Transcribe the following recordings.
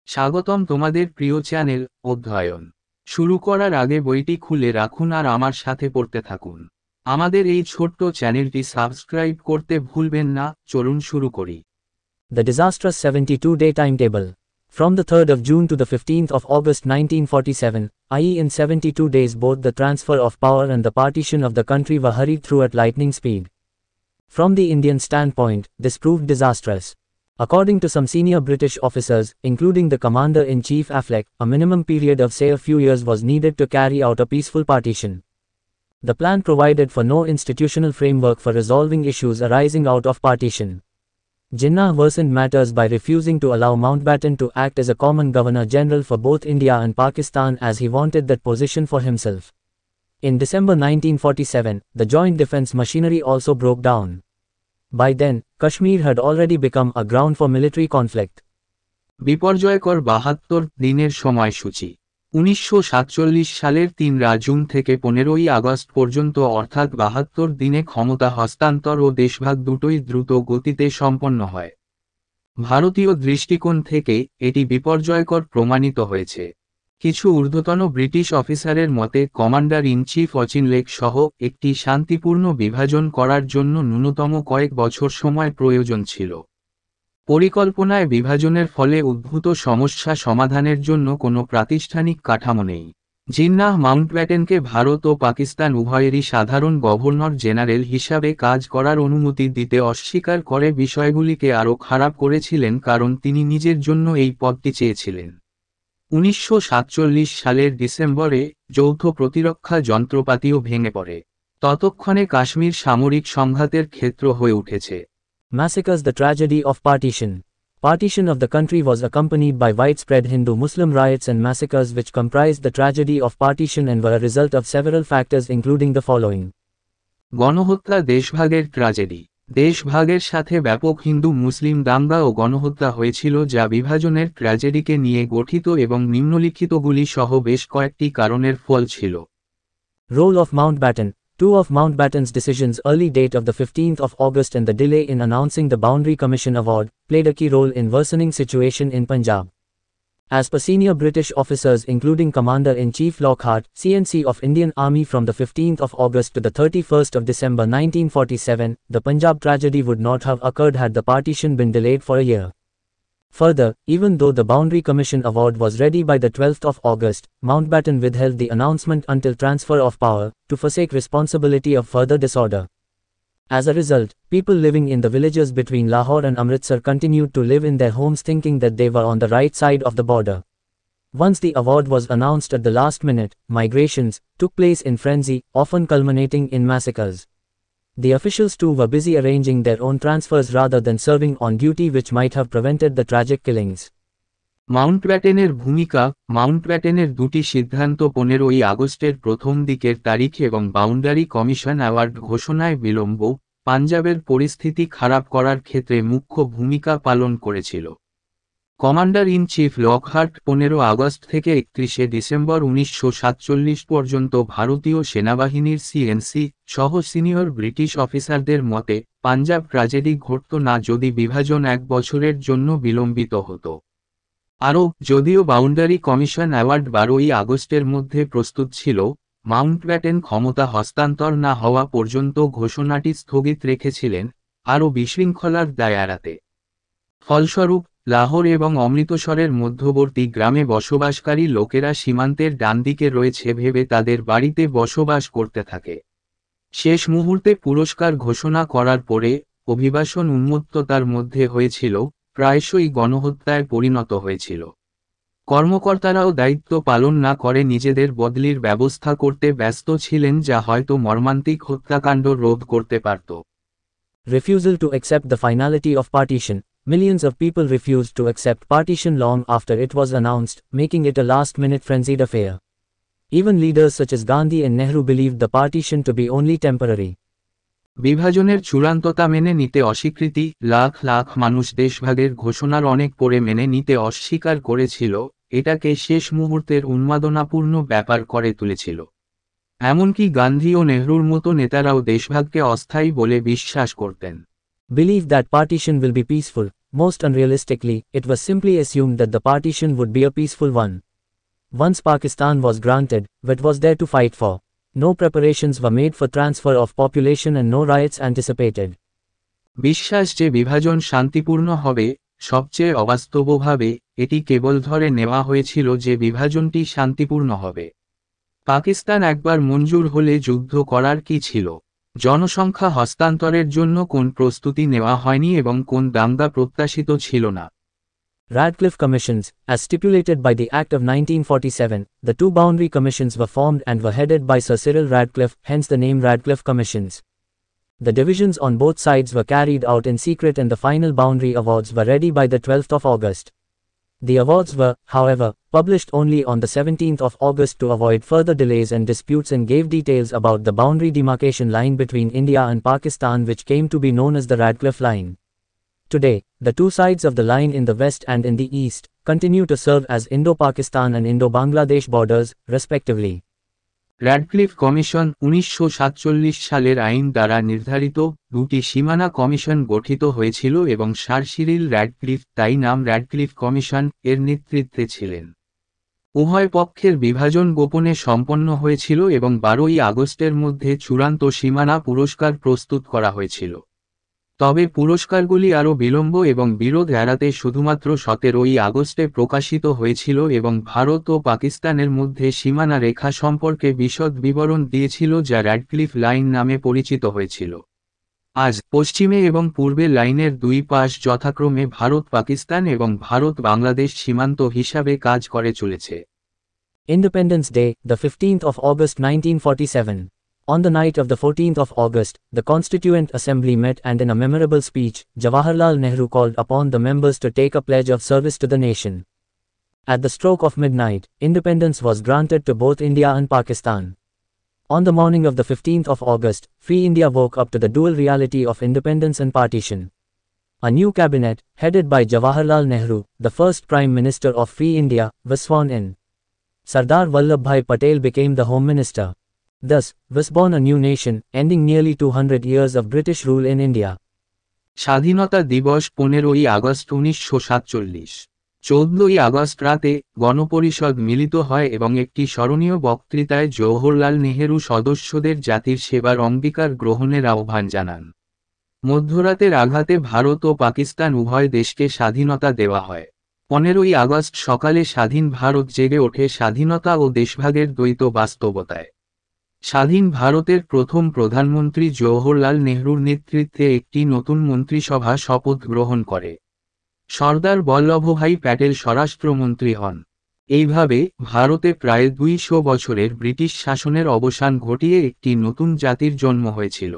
স্বাগতম তোমাদের প্রিয় চ্যানেল অধ্যয়ন শুরু করার আগে বইটি খুলে রাখুন আর আমার সাথে পড়তে থাকুন। আমাদের এই ছোট্ট চ্যানেলটি সাবস্ক্রাইব করতে ভুলবেন না। চলুন শুরু করি। The disastrous 72-day timetable. From the 3rd of June to the 15th of August 1947, i.e. in 72 days both the transfer of power and the partition of the country were hurried through at lightning speed. From the Indian standpoint, this proved disastrous. According to some senior British officers, including the Commander-in-Chief Affleck, a minimum period of say a few years was needed to carry out a peaceful partition. The plan provided for no institutional framework for resolving issues arising out of partition. Jinnah worsened matters by refusing to allow Mountbatten to act as a common governor-general for both India and Pakistan as he wanted that position for himself. In December 1947, the joint defense machinery also broke down. By then, Kashmir had already become a ground for military conflict. বিপর্যয়কর ৭২ দিনের সময়সূচি। ১৯৪৭ সালের ৩ June থেকে ১৫ই August পর্যন্ত অর্থাৎ ৭২ দিনে ক্ষমতা হস্তান্তর ও দেশভাগ দুটোই দ্রুত গতিতে সম্পন্ন হয়। ভারতীয় দৃষ্টিকোণ থেকে এটি বিপর্যয়কর প্রমাণিত হয়েছে। কিছু ঊর্ধ্বতন ব্রিটিশ অফিসারের মতে কমান্ডার ইন চিফ অচিনলেক সহ একটি শান্তিপূর্ণ বিভাজন করার জন্য ন্যূনতম কয়েক বছর সময় প্রয়োজন ছিল। পরিকল্পনায় বিভাজনের ফলে উদ্ভূত সমস্যা সমাধানের জন্য কোনো প্রাতিষ্ঠানিক কাঠামো নেই। জিন্নাহ মাউন্টব্যাটেনকে ভারত ও পাকিস্তান উভয়েরই সাধারণ গভর্নর জেনারেল হিসাবে কাজ করার অনুমতি দিতে অস্বীকার করে বিষয়গুলিকে আরও খারাপ করেছিলেন কারণ তিনি নিজের জন্য এই পদটি চেয়েছিলেন। ১৯৪৭ সালের ডিসেম্বরে যৌথ প্রতিরক্ষা যন্ত্রপাতিও ভেঙে পড়ে। ততক্ষণে কাশ্মীর সামরিক সংঘাতের ক্ষেত্র হয়ে উঠেছে। Massacres: the tragedy of partition. Partition of the country was accompanied by widespread Hindu-Muslim riots and massacres which comprised the tragedy of partition and were a result of several factors including the following. গণহত্যা: দেশভাগের tragedy. দেশভাগের সাথে ব্যাপক হিন্দু মুসলিম দাঙ্গা ও গণহত্যা হয়েছিল যা বিভাজনের ট্র্যাজেডিকে নিয়ে গঠিত এবং নিম্নলিখিতগুলি সহ বেশ কয়েকটি কারণের ফল ছিল। Role of Mountbatten. Two of Mountbatten's decisions, early date of the 15th of August and the delay in announcing the Boundary Commission Award, played a key role in worsening situation in Punjab. As per senior British officers including Commander-in-Chief Lockhart, CNC of Indian Army, from the 15th of August to the 31st of December 1947, the Punjab tragedy would not have occurred had the partition been delayed for a year. Further, even though the Boundary Commission Award was ready by the 12th of August, Mountbatten withheld the announcement until transfer of power, to forsake responsibility of further disorder. As a result, people living in the villages between Lahore and Amritsar continued to live in their homes thinking that they were on the right side of the border. Once the award was announced at the last minute, migrations took place in frenzy, often culminating in massacres. The officials too were busy arranging their own transfers rather than serving on duty, which might have prevented the tragic killings. মাউন্টব্যাটেনের ভূমিকা: মাউন্টব্যাটেনের দুটি সিদ্ধান্ত 15ই আগস্টের প্রথম দিকের তারিখ এবং boundary commission award ঘোষণায় বিলম্ব পাঞ্জাবের পরিস্থিতি খারাপ করার ক্ষেত্রে মুখ্য ভূমিকা পালন করেছিল। Commander in chief Lockhart 15 August থেকে 31শে ডিসেম্বর 1947 পর্যন্ত ভারতীয় সেনাবাহিনীর সিএনসি সহ সিনিয়র ব্রিটিশ অফিসারদের মতে পাঞ্জাব ট্র্যাজেডি ঘটত না যদি বিভাজন এক বছরের জন্য বিলম্বিত হতো। আরও, যদিও বাউন্ডারি কমিশন অ্যাওয়ার্ড 12ই আগস্টের মধ্যে প্রস্তুত ছিল, মাউন্টব্যাটেন ক্ষমতা হস্তান্তর না হওয়া পর্যন্ত ঘোষণাটি স্থগিত রেখেছিলেন, আরও বিশৃঙ্খলার দায় এড়াতে। ফলস্বরূপ, লাহোর এবং অমৃতসরের মধ্যবর্তী গ্রামে বসবাসকারী লোকেরা সীমান্তের ডানদিকে রয়েছে ভেবে তাদের বাড়িতে বসবাস করতে থাকে। শেষ মুহূর্তে পুরস্কার ঘোষণা করার পরে অভিবাসন উন্মত্ততার মধ্যে হয়েছিল, প্রায়শই গণহত্যায় পরিণত হয়েছিল। কর্মকর্তারাও দায়িত্ব পালন না করে নিজেদের বদলির ব্যবস্থা করতে ব্যস্ত ছিলেন যা হয়তো মর্মান্তিক হত্যাকাণ্ড রোধ করতে পারত। Refusal to accept the finality of partition. Millions of people refused to accept partition long after it was announced, making it a last-minute frenzied affair. Even leaders such as Gandhi and Nehru believed the partition to be only temporary. বিভাজনের চূড়ান্ততা মেনে নিতে অস্বীকৃতি: লাখ লাখ মানুষ দেশভাগের ঘোষণার অনেক পরে মেনে নিতে অস্বীকার করেছিল, এটাকে শেষ মুহূর্তের উন্মাদনাপূর্ণ ব্যাপার করে তুলেছিল। এমনকি গান্ধী ও নেহরুর মতো নেতারাও দেশভাগকে অস্থায়ী বলে বিশ্বাস করতেন। Believe that partition will be peaceful. Most unrealistically, it was simply assumed that the partition would be a peaceful one. Once Pakistan was granted, what was there to fight for? No preparations were made for transfer of population and no riots anticipated. বিশ্বাস যে বিভাজন শান্তিপূর্ণ হবে, সবচেয়ে অবাস্তবভাবে, এটি কেবল ধরে নেওয়া হয়েছিল যে বিভাজনটি শান্তিপূর্ণ হবে। পাকিস্তান একবার মঞ্জুর হলে যুদ্ধ করার কি ছিল? জনসংখ্যা হস্তান্তরের জন্য কোন প্রস্তুতি নেওয়া হয়নি এবং কোন দাঙ্গা প্রত্যাশিত ছিল না? Radcliffe Commissions, as stipulated by the Act of 1947, the two boundary commissions were formed and were headed by Sir Cyril Radcliffe, hence the name Radcliffe Commissions. The divisions on both sides were carried out in secret and the final boundary awards were ready by the 12th of August. The awards were, however, published only on the 17th of August to avoid further delays and disputes and gave details about the boundary demarcation line between India and Pakistan which came to be known as the Radcliffe Line. Today, the two sides of the line in the west and in the east continue to serve as Indo-Pakistan and Indo-Bangladesh borders, respectively. Radcliffe commission 1947 সালের আইন দ্বারা নির্ধারিত দুটি সীমানা commission গঠিত হয়েছিল এবং sir Cyril Radcliffe, তাই নাম র্যাডক্লিফ কমিশন, এর নেতৃত্বে ছিলেন। উভয় পক্ষের বিভাজন গোপনে সম্পন্ন হয়েছিল এবং 12ই আগস্টের মধ্যে চূড়ান্ত সীমানা পুরস্কার প্রস্তুত করা হয়েছিল। তবে পুরস্কারগুলি আরও বিলম্ব এবং বিরোধ এড়াতে শুধুমাত্র 17ই আগস্টে প্রকাশিত হয়েছিল এবং ভারত ও পাকিস্তানের মধ্যে সীমানা রেখা সম্পর্কে বিশদ বিবরণ দিয়েছিল যা র্যাডক্লিফ লাইন নামে পরিচিত হয়েছিল। আজ পশ্চিমে এবং পূর্বে লাইনের দুই পাশ যথাক্রমে ভারত পাকিস্তান এবং ভারত বাংলাদেশ সীমান্ত হিসাবে কাজ করে চলেছে। Independence Day, the 15th of August 1947. On the night of the 14th of August, the Constituent Assembly met and in a memorable speech, Jawaharlal Nehru called upon the members to take a pledge of service to the nation. At the stroke of midnight, independence was granted to both India and Pakistan. On the morning of the 15th of August, Free India woke up to the dual reality of independence and partition. A new cabinet, headed by Jawaharlal Nehru, the first Prime Minister of Free India, was sworn in. Sardar Vallabhbhai Patel became the Home Minister. Thus, was born a new nation, ending nearly 200 years of British rule in India. স্বাধীনতা দিবস 15ই August 1947। 14ই August রাতে গণপরিষদ মিলিত হয় এবং একটি স্মরণীয় বক্তৃতায় জওহরলাল নেহেরু সদস্যদের জাতির সেবার অঙ্গীকার গ্রহণের আহ্বান জানান। মধ্যরাতের আঘাতে ভারত ও পাকিস্তান উভয় দেশকে স্বাধীনতা দেওয়া হয়। 15ই আগস্ট সকালে স্বাধীন ভারত জেগে ওঠে স্বাধীনতা ও দেশভাগের দ্বৈত বাস্তবতায়। স্বাধীন ভারতের প্রথম প্রধানমন্ত্রী জওহরলাল নেহরুর নেতৃত্বে একটি নতুন মন্ত্রিসভা শপথ গ্রহণ করে। সর্দার বল্লভভাই প্যাটেল স্বরাষ্ট্রমন্ত্রী হন। এইভাবে ভারতে প্রায় 200 বছরের ব্রিটিশ শাসনের অবসান ঘটিয়ে একটি নতুন জাতির জন্ম হয়েছিল।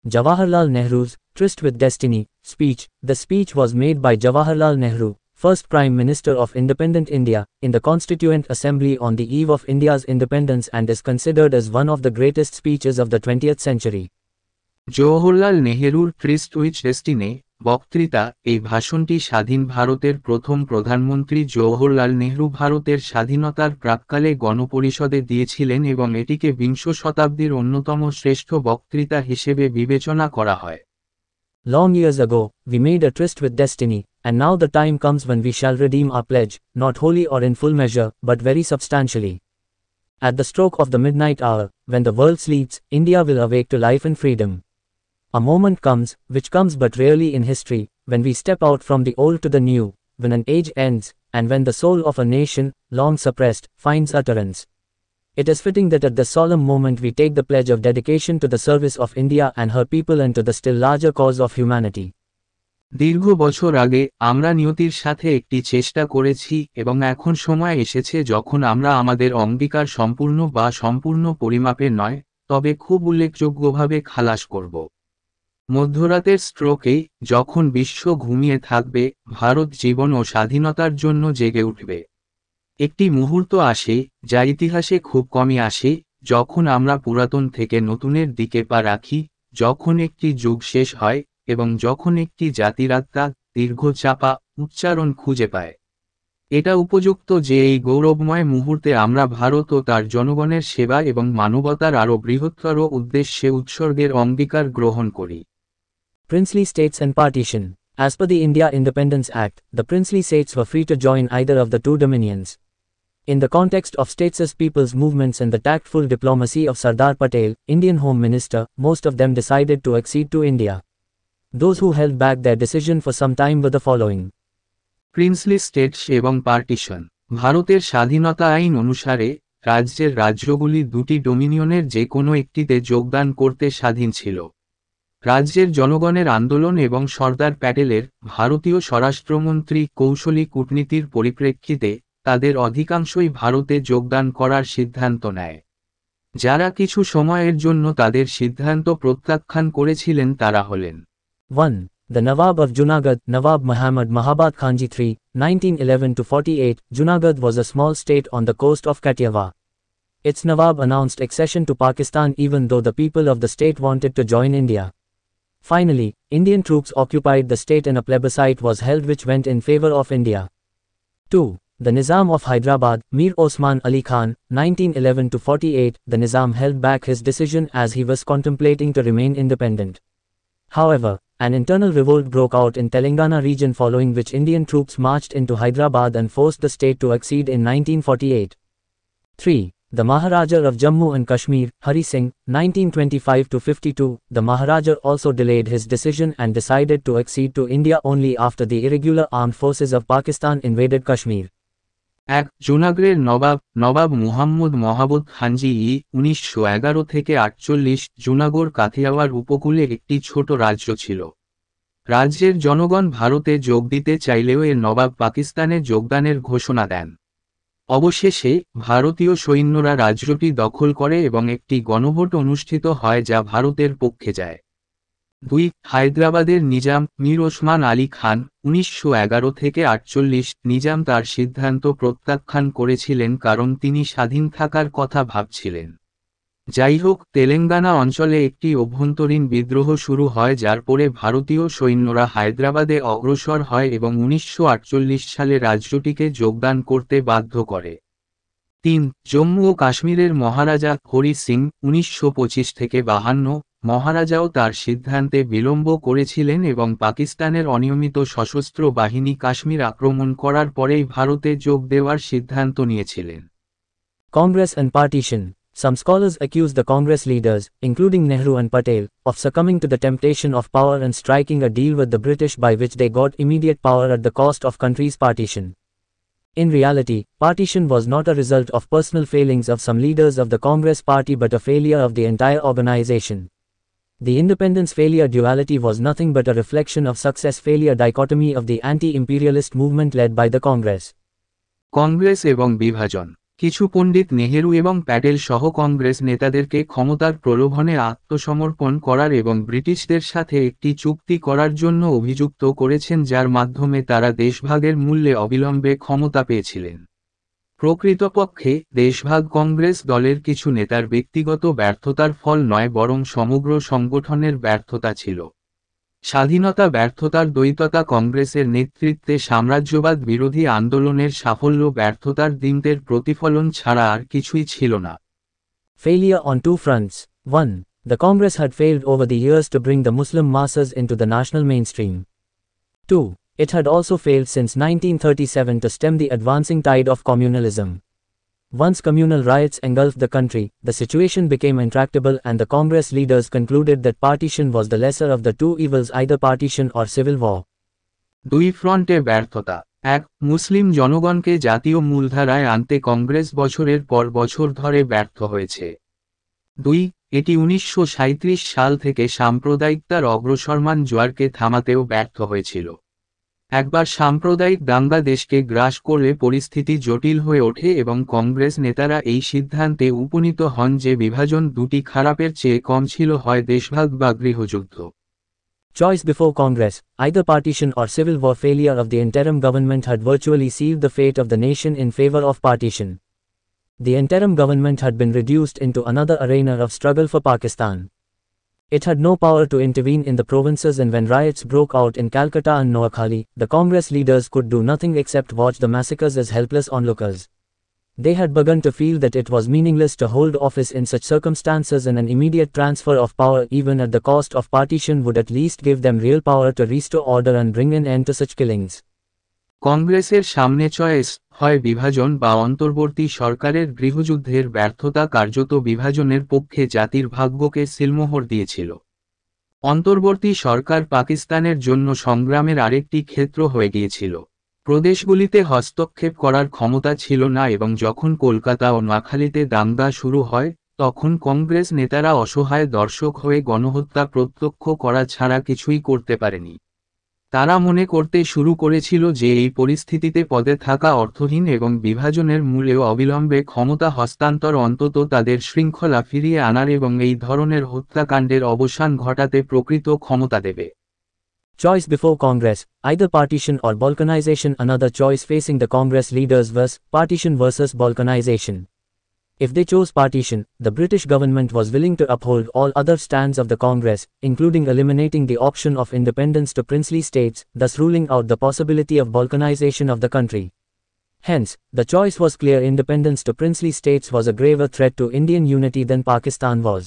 Jawaharlal Nehru's Tryst with Destiny speech. The speech was made by Jawaharlal Nehru, first Prime Minister of independent India, in the Constituent Assembly on the eve of India's independence and is considered as one of the greatest speeches of the 20th century. Jawaharlal নেহেরুর tryst with destiny বক্তৃতা। এই ভাষণটি স্বাধীন ভারতের প্রথম প্রধানমন্ত্রী জওহরলাল নেহরু ভারতের স্বাধীনতার প্রাক্কালে গণপরিষদে দিয়েছিলেন এবং এটিকে বিংশ শতাব্দীর অন্যতম শ্রেষ্ঠ বক্তৃতা হিসেবে বিবেচনা করা হয়। Long years ago, we made a tryst with destiny, and now the time comes when we shall redeem our pledge, not wholly or in full measure, but very substantially. At the stroke of the midnight hour, when the world sleeps, India will awake to life and freedom. A moment comes, which comes but rarely in history, when we step out from the old to the new, when an age ends, and when the soul of a nation, long suppressed, finds utterance. It is fitting that at this solemn moment we take the pledge of dedication to the service of India and her people and to the still larger cause of humanity. দীর্ঘ বছর আগে আমরা নিয়তির সাথে একটি চেষ্টা করেছি এবং এখন সময় এসেছে যখন আমরা আমাদের অঙ্গীকার সম্পূর্ণ পরিমাপে নয়, তবে খুব উল্লেখযোগ্যভাবে খালাস করব। মধ্যরাতের স্ট্রোকে, যখন বিশ্ব ঘুমিয়ে থাকবে, ভারত জীবন ও স্বাধীনতার জন্য জেগে উঠবে। একটি মুহূর্ত আসে, যা ইতিহাসে খুব কমই আসে, যখন আমরা পুরাতন থেকে নতুনের দিকে পা রাখি, যখন একটি যুগ শেষ হয়, এবং যখন একটি জাতির আত্মা দীর্ঘ চাপা উচ্চারণ খুঁজে পায়। এটা উপযুক্ত যে এই গৌরবময় মুহূর্তে আমরা ভারত ও তার জনগণের সেবা এবং মানবতার আরও বৃহত্তর উদ্দেশ্যে উৎসর্গের অঙ্গীকার গ্রহণ করি। Princely States and Partition. As per the India Independence Act, the princely states were free to join either of the two dominions. In the context of statesist people's movements and the tactful diplomacy of Sardar Patel, Indian Home Minister, most of them decided to accede to India. Those who held back their decision for some time were the following. Princely states এবং partition. ভারতের স্বাধীনতা আইন অনুসারে রাজ্যের রাজ্যগুলি দুটি ডোমিনিয়নের যে কোনো একটিতে যোগদান করতে স্বাধীন ছিল। রাজ্যের জনগণের আন্দোলন এবং সর্দার প্যাটেলের ভারতীয় স্বরাষ্ট্রমন্ত্রী কৌশলী কূটনীতির পরিপ্রেক্ষিতে তাদের অধিকাংশই ভারতে যোগদান করার সিদ্ধান্ত নেয়। যারা কিছু সময়ের জন্য তাদের সিদ্ধান্ত প্রত্যাখ্যান করেছিলেন তারা হলেন 1. The Nawab of Junagadh, Nawab Muhammad Mahabad Khanji III, 1911–48. Junagadh was a small state on the coast of Kathiawar. Its Nawab announced accession to Pakistan even though the people of the state wanted to join India. Finally, Indian troops occupied the state and a plebiscite was held which went in favor of India. 2. The Nizam of Hyderabad, Mir Osman Ali Khan, 1911–48. The Nizam held back his decision as he was contemplating to remain independent. However, an internal revolt broke out in Telangana region following which Indian troops marched into Hyderabad and forced the state to accede in 1948. 3. The Maharaja of Jammu and Kashmir, Hari Singh, 1925–52. The Maharaja also delayed his decision and decided to accede to India only after the irregular armed forces of Pakistan invaded Kashmir. 1. জুনাগড়ের নবাব মুহাম্মদ মহাবত খানজি 1911–48। জুনাগড় কাথিয়াওয়াড় উপকূলে একটি ছোট রাজ্য ছিল। রাজ্যের জনগণ ভারতে যোগ দিতে চাইলেও এর নবাব পাকিস্তানে যোগদানের ঘোষণা দেন। অবশেষে ভারতীয় সৈন্যরা রাজ্যটি দখল করে এবং একটি গণভোট অনুষ্ঠিত হয় যা ভারতের পক্ষে যায়। 2. হায়দ্রাবাদের নিজাম মীর ওসমান আলী খান, 1911–48। নিজাম তার সিদ্ধান্ত প্রত্যাখ্যান করেছিলেন কারণ তিনি স্বাধীন থাকার কথা ভাবছিলেন। যাই হোক, তেলেঙ্গানা অঞ্চলে একটি অভ্যন্তরীণ বিদ্রোহ শুরু হয় যার পরে ভারতীয় সৈন্যরা হায়দ্রাবাদে অগ্রসর হয় এবং 1948 সালে রাজ্যটিকে যোগদান করতে বাধ্য করে। 3. জম্মু ও কাশ্মীরের মহারাজা হরি সিং, 1925–52। মহারাজাও তার সিদ্ধান্তে বিলম্ব করেছিলেন এবং পাকিস্তানের অনিয়মিত সশস্ত্র বাহিনী কাশ্মীর আক্রমণ করার পরেই ভারতে যোগ দেওয়ার সিদ্ধান্ত নিয়েছিলেন। Congress and partition. Some scholars accuse the Congress leaders, including Nehru and Patel, of succumbing to the temptation of power and striking a deal with the British by which they got immediate power at the cost of country's partition. In reality, partition was not a result of personal failings of some leaders of the Congress party but a failure of the entire organization. The independence failure duality was nothing but a reflection of success failure dichotomy of the anti-imperialist movement led by the Congress. Congress এবং বিভাজন। কিছু পণ্ডিত নেহেরু এবং প্যাটেল সহ কংগ্রেস নেতাদেরকে ক্ষমতার প্রলোভনে আত্মসমর্পণ করার এবং ব্রিটিশদের সাথে একটি চুক্তি করার জন্য অভিযুক্ত করেছেন যার মাধ্যমে তারা দেশভাগের মূল্যে অবিলম্বে ক্ষমতা পেয়েছিলেন। প্রকৃতপক্ষে দেশভাগ কংগ্রেস দলের কিছু নেতার ব্যক্তিগত ব্যর্থতার ফল নয় বরং সমগ্র সংগঠনের ব্যর্থতা ছিল। স্বাধীনতা ব্যর্থতার দ্বৈততা কংগ্রেসের নেতৃত্বে সাম্রাজ্যবাদ বিরোধী আন্দোলনের সাফল্য ব্যর্থতার দিনদের প্রতিফলন ছাড়া আর কিছুই ছিল না। Failure on two fronts. 1. The Congress had failed over the years to bring the Muslim masses into the national mainstream. 2. It had also failed since 1937 to stem the advancing tide of communalism. Once communal riots engulfed the country, the situation became intractable and the Congress leaders concluded that partition was the lesser of the two evils, either partition or civil war. 2 ফ্রন্টে ব্যর্থতা। 1. মুসলিম জনগণকে জাতীয় মূলধারায় আনতে কংগ্রেস বছরের পর বছর ধরে ব্যর্থ হয়েছে। 2. এটি 1937 সাল থেকে সাম্প্রদায়িকতার অগ্রসরমান জোয়ারকে থামাতেও ব্যর্থ হয়েছিল। একবার সাম্প্রদায়িক দাঙ্গা দেশকে গ্রাস করলে পরিস্থিতি জটিল হয়ে ওঠে এবং কংগ্রেস নেতারা এই সিদ্ধান্তে উপনীত হন যে বিভাজন দুটি খারাপের চেয়ে কম ছিল, হয় দেশভাগ বা গৃহযুদ্ধ। Choice before Congress, either partition or civil war. Failure of the interim government had virtually sealed the fate of the nation in favor of partition. The interim government had been reduced into another arena of struggle for Pakistan. It had no power to intervene in the provinces, and when riots broke out in Calcutta and Noakhali, the Congress leaders could do nothing except watch the massacres as helpless onlookers. They had begun to feel that it was meaningless to hold office in such circumstances, and an immediate transfer of power, even at the cost of partition, would at least give them real power to restore order and bring an end to such killings. কংগ্রেসের সামনে choice, হয় বিভাজন বা অন্তর্বর্তী সরকারের গৃহযুদ্ধের ব্যর্থতা কার্যত বিভাজনের পক্ষে জাতির ভাগ্যকে সিলমোহর দিয়েছিল। অন্তর্বর্তী সরকার পাকিস্তানের জন্য সংগ্রামের আরেকটি ক্ষেত্র হয়ে গিয়েছিল। প্রদেশগুলিতে হস্তক্ষেপ করার ক্ষমতা ছিল না, এবং যখন কলকাতা ও নোয়াখালীতে দাঙ্গা শুরু হয়, তখন কংগ্রেস নেতারা অসহায় দর্শক হয়ে গণহত্যা প্রত্যক্ষ করা ছাড়া কিছুই করতে পারেনি। তারা মনে করতে শুরু করেছিল যে এই পরিস্থিতিতে পদে থাকা অর্থহীন এবং বিভাজনের মূলেও অবিলম্বে ক্ষমতা হস্তান্তর অন্তত তাদের শৃঙ্খলা ফিরিয়ে আনার এবং এই ধরনের হত্যাকাণ্ডের অবসান ঘটাতে প্রকৃত ক্ষমতা দেবে। Choice before Congress, either partition or balkanization. Another choice facing the Congress leaders was partition versus balkanization. If they chose partition, the British government was willing to uphold all other stands of the Congress, including eliminating the option of independence to princely states, thus ruling out the possibility of balkanization of the country. Hence, the choice was clear: independence to princely states was a graver threat to Indian unity than Pakistan was.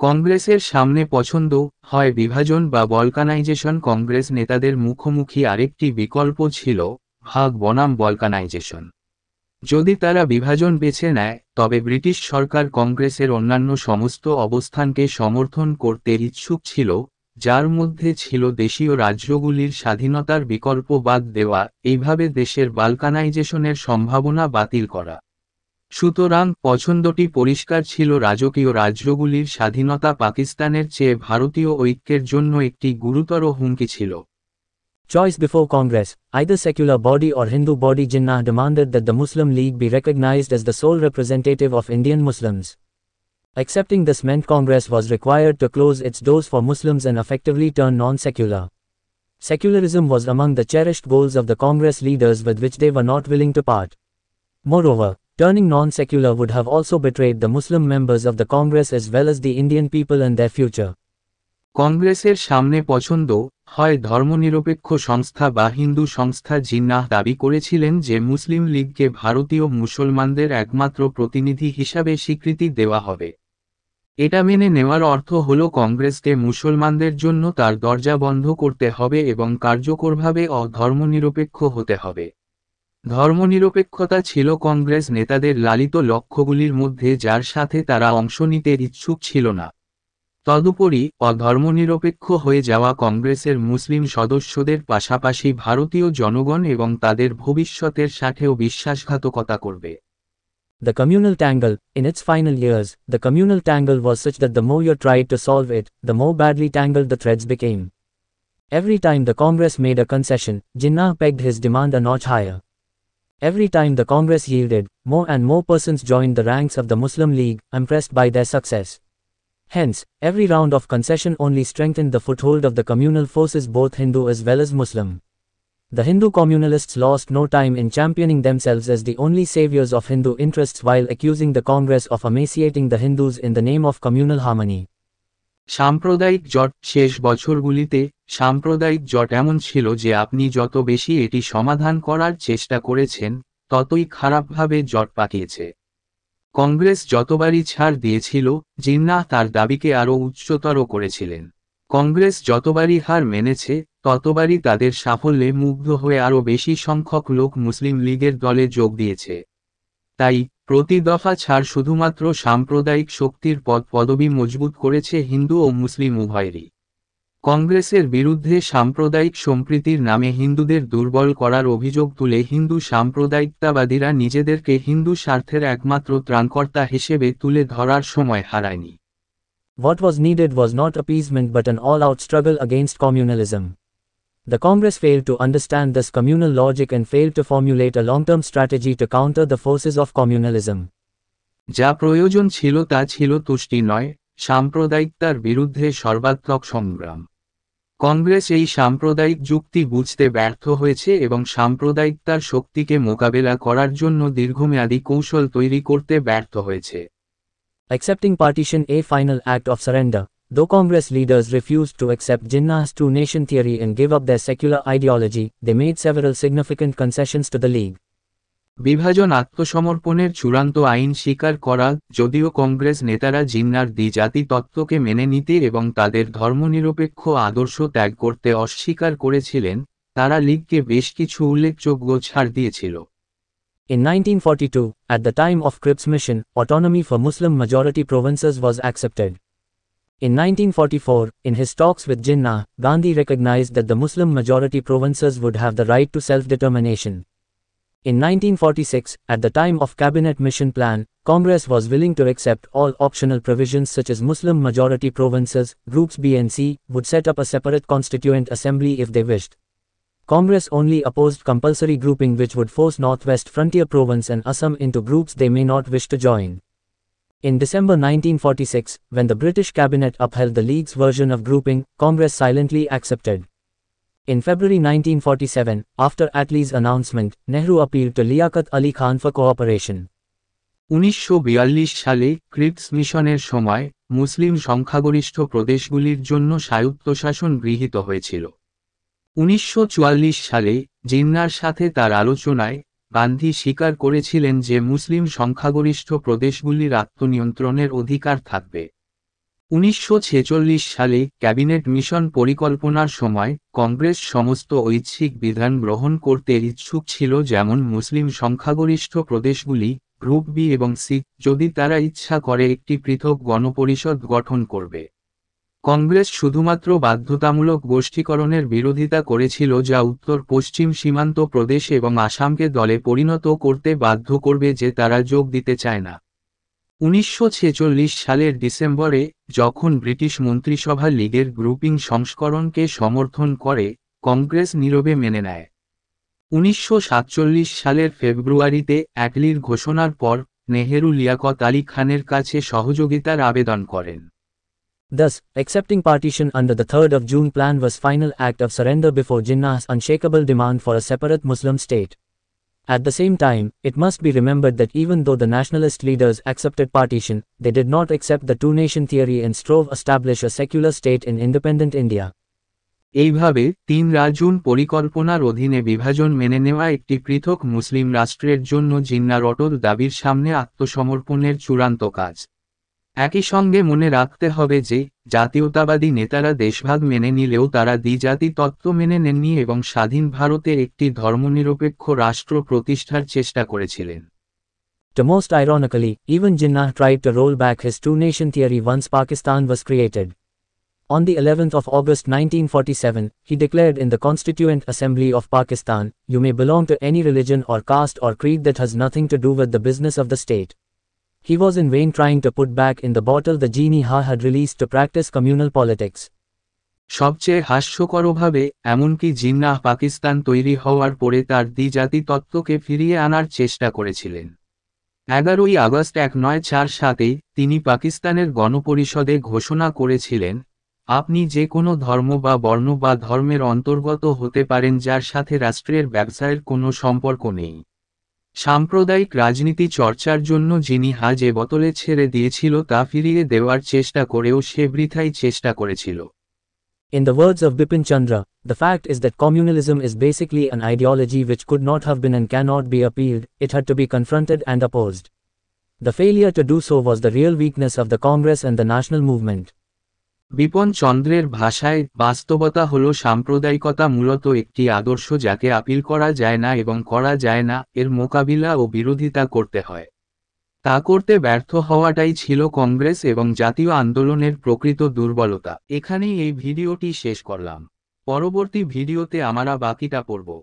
কংগ্রেসের সামনে পছন্দ, হয় বিভাজন বা বলকানাইজেশন। কংগ্রেস নেতাদের মুখোমুখি আরেকটি বিকল্প ছিল, ভাগ বনাম বলকানাইজেশন। যদি তারা বিভাজন বেছে নেয়, তবে ব্রিটিশ সরকার কংগ্রেসের অন্যান্য সমস্ত অবস্থানকে সমর্থন করতে ইচ্ছুক ছিল, যার মধ্যে ছিল দেশীয় রাজ্যগুলির স্বাধীনতার বিকল্প বাদ দেওয়া, এইভাবে দেশের বালকানাইজেশনের সম্ভাবনা বাতিল করা। সুতরাং পছন্দটি পরিষ্কার ছিল, রাজকীয় রাজ্যগুলির স্বাধীনতা পাকিস্তানের চেয়ে ভারতীয় ঐক্যের জন্য একটি গুরুতর হুমকি ছিল। Choice before Congress, either secular body or Hindu body. Jinnah demanded that the Muslim League be recognized as the sole representative of Indian Muslims. Accepting this meant Congress was required to close its doors for Muslims and effectively turn non-secular. Secularism was among the cherished goals of the Congress leaders, with which they were not willing to part. Moreover, turning non-secular would have also betrayed the Muslim members of the Congress as well as the Indian people and their future. কংগ্রেসের সামনে পছন্দ, হয় ধর্মনিরপেক্ষ সংস্থা বা হিন্দু সংস্থা। জিন্নাহ দাবি করেছিলেন যে মুসলিম লীগকে ভারতীয় মুসলমানদের একমাত্র প্রতিনিধি হিসাবে স্বীকৃতি দেওয়া হবে। এটা মেনে নেওয়ার অর্থ হল কংগ্রেসকে মুসলমানদের জন্য তার দরজা বন্ধ করতে হবে এবং কার্যকরভাবে অধর্মনিরপেক্ষ হতে হবে। ধর্মনিরপেক্ষতা ছিল কংগ্রেস নেতাদের লালিত লক্ষ্যগুলির মধ্যে, যার সাথে তারা অংশ নিতে ইচ্ছুক ছিল না। তদুপরি, অধর্মনিরপেক্ষ হয়ে যাওয়া কংগ্রেসের মুসলিম সদস্যদের পাশাপাশি ভারতীয় জনগণ এবং তাদের ভবিষ্যতের সাথেও বিশ্বাসঘাতকতা করবে। The communal tangle, in its final years, the communal tangle was such that the more you tried to solve it, the more badly tangled the threads became. Every time the Congress made a concession, Jinnah pegged his demand a notch higher. Every time the Congress yielded, more and more persons joined the ranks of the Muslim League, impressed by their success. Hence, every round of concession only strengthened the foothold of the communal forces, both Hindu as well as Muslim. The Hindu communalists lost no time in championing themselves as the only saviors of Hindu interests while accusing the Congress of emaciating the Hindus in the name of communal harmony. সাম্প্রদায়িক জট, শেষ বছরগুলিতে সাম্প্রদায়িক জট এমন ছিল যে আপনি যত বেশি এটি সমাধান করার চেষ্টা করেছেন, ততই খারাপভাবে জট পাকিয়েছে। কংগ্রেস যতবারই ছাড় দিয়েছিল, জিন্নাহ তার দাবিকে আরও উচ্চতর করেছিলেন। কংগ্রেস যতবারই হার মেনেছে, ততবারই তাদের সাফল্যে মুগ্ধ হয়ে আরও বেশি সংখ্যক লোক মুসলিম লীগের দলে যোগ দিয়েছে। তাই প্রতি দফা ছাড় শুধুমাত্র সাম্প্রদায়িক শক্তির পদবি মজবুত করেছে হিন্দু ও মুসলিম উভয়েরই। কংগ্রেসের বিরুদ্ধে সাম্প্রদায়িক সম্প্রীতির নামে হিন্দুদের দুর্বল করার অভিযোগ তুলে হিন্দু সাম্প্রদায়িকতাবাদীরা নিজেদেরকে হিন্দু স্বার্থের একমাত্র ত্রাণকর্তা হিসেবে তুলে ধরার সময় হারায়নি। What was needed was not appeasement but an all-out struggle against communalism. The Congress failed to understand this communal logic and failed to formulate a long-term strategy to counter the forces of communalism. যা প্রয়োজন ছিল তা ছিল তুষ্টি নয়, সাম্প্রদায়িকতার বিরুদ্ধে সর্বাত্মক সংগ্রাম। কংগ্রেস এই সাম্প্রদায়িক যুক্তি বুঝতে ব্যর্থ হয়েছে এবং সাম্প্রদায়িকতার শক্তিকে মোকাবেলা করার জন্য দীর্ঘমেয়াদী কৌশল তৈরি করতে ব্যর্থ হয়েছে। Accepting partition, a final act of surrender. Though Congress leaders refused to accept Jinnah's two-nation theory and give up their secular ideology, they made several significant concessions to the League. বিভাজন আত্মসমর্পণের চূড়ান্ত আইন স্বীকার করা, যদিও কংগ্রেস নেতারা জিন্নাহর দ্বি-জাতি তত্ত্বকে মেনে নিতে এবং তাদের ধর্মনিরপেক্ষ আদর্শ ত্যাগ করতে অস্বীকার করেছিলেন, তারা লীগকে বেশ কিছু উল্লেখযোগ্য ছাড় দিয়েছিল। In 1942, at the time of Cripps Mission, autonomy for Muslim-majority provinces was accepted. In 1944, in his talks with Jinnah, Gandhi recognized that the Muslim-majority provinces would have the right to self-determination. In 1946, at the time of Cabinet Mission Plan, Congress was willing to accept all optional provisions such as Muslim-majority provinces, Groups B and C, would set up a separate constituent assembly if they wished. Congress only opposed compulsory grouping, which would force Northwest Frontier Province and Assam into groups they may not wish to join. In December 1946, when the British cabinet upheld the League's version of grouping, Congress silently accepted. In February 1947, after Attlee's announcement, Nehru appealed to Liaquat Ali Khan for cooperation. 1942 সালে Cripps মিশনের সময় মুসলিম সংখ্যাগরিষ্ঠ প্রদেশগুলির জন্য স্বায়ত্তশাসন গৃহীত হয়েছিল। 1944 সালে জিন্নাহর সাথে তার আলোচনায় গান্ধী স্বীকার করেছিলেন যে মুসলিম সংখ্যাগরিষ্ঠ প্রদেশগুলির আত্মনিয়ন্ত্রণের অধিকার থাকবে। 1946 সালে ক্যাবিনেট মিশন পরিকল্পনার সময় কংগ্রেস সমস্ত ঐচ্ছিক বিধান গ্রহণ করতে ইচ্ছুক ছিল, যেমন মুসলিম সংখ্যাগরিষ্ঠ প্রদেশগুলি, গ্রুপ বি এবং সি, যদি তারা ইচ্ছা করে একটি পৃথক গণপরিষদ গঠন করবে। কংগ্রেস শুধুমাত্র বাধ্যতামূলক গোষ্ঠীকরণের বিরোধিতা করেছিল, যা উত্তর পশ্চিম সীমান্ত প্রদেশ এবং আসামকে দলে পরিণত করতে বাধ্য করবে যে তারা যোগ দিতে চায় না। 1946 সালের ডিসেম্বরে, যখন ব্রিটিশ মন্ত্রিসভা লীগের গ্রুপিং সংস্করণকে সমর্থন করে, কংগ্রেস নীরবে মেনে নেয়। 1947 সালের ফেব্রুয়ারিতে অ্যাটলির ঘোষণার পর নেহেরু লিয়াকত আলী খানের কাছে সহযোগিতার আবেদন করেন। Thus, accepting partition under the 3rd of June plan was final act of surrender before Jinnah's unshakable demand for a separate Muslim state. At the same time, it must be remembered that even though the nationalist leaders accepted partition, they did not accept the two-nation theory and strove to establish a secular state in independent India. এইভাবে 3 June পরিকল্পনার অধীনে বিভাজন মেনে নেওয়া একটি পৃথক মুসলিম রাষ্ট্রের জন্য জিন্নাহর অটল দাবির সামনে আত্মসমর্পণের চূড়ান্ত কাজ। একই সঙ্গে মনে রাখতে হবে যে জাতীয়তাবাদী নেতারা দেশভাগ মেনে নিলেও তারা দ্বিজাতি তত্ত্ব মেনে নেননি এবং স্বাধীন ভারতে একটি ধর্মনিরপেক্ষ রাষ্ট্র প্রতিষ্ঠার চেষ্টা করেছিলেন। To most ironically, even Jinnah tried to roll back his two-nation theory once Pakistan was created. On the 11th of August 1947, he declared in the Constituent Assembly of Pakistan, "You may belong to any religion or caste or creed that has nothing to do with the business of the state." He was in vain trying to put back in the bottle the genie he had released to practice communal politics. সবচেয়ে হাস্যকরভাবে, এমনকি জিন্নাহ পাকিস্তান তৈরি হওয়ার পরে তার দ্বিজাতি তত্ত্বকে ফিরিয়ে আনার চেষ্টা করেছিলেন। 11ই আগস্ট 1947-এ তিনি পাকিস্তানের গণপরিষদে ঘোষণা করেছিলেন, আপনি যে কোনো ধর্ম বা বর্ণ বা ধর্মের অন্তর্গত হতে পারেন যার সাথে রাষ্ট্রের ব্যবসায়ের কোনো সম্পর্ক নেই। সাম্প্রদায়িক রাজনীতি চর্চার জন্য জিন্নাহ যে বোতলে ছেড়ে দিয়েছিল তা ফিরিয়ে দেওয়ার চেষ্টা করেও সে বৃথাই চেষ্টা করেছিল। In the words of Bipin Chandra, the fact is that communalism is basically an ideology which could not have been and cannot be appealed, it had to be confronted and opposed. The failure to do so was the real weakness of the Congress and the national movement. Bipin চন্দ্রের ভাষায়, বাস্তবতা হল সাম্প্রদায়িকতা মূলত একটি আদর্শ যাকে appeal করা যায় না এবং করা যায় না, এর মোকাবিলা ও বিরোধিতা করতে হয়। তা করতে ব্যর্থ হওয়াটাই ছিল কংগ্রেস এবং জাতীয় আন্দোলনের প্রকৃত দুর্বলতা। এখানেই এই ভিডিওটি শেষ করলাম। পরবর্তী ভিডিওতে আমরা বাকিটা পড়ব।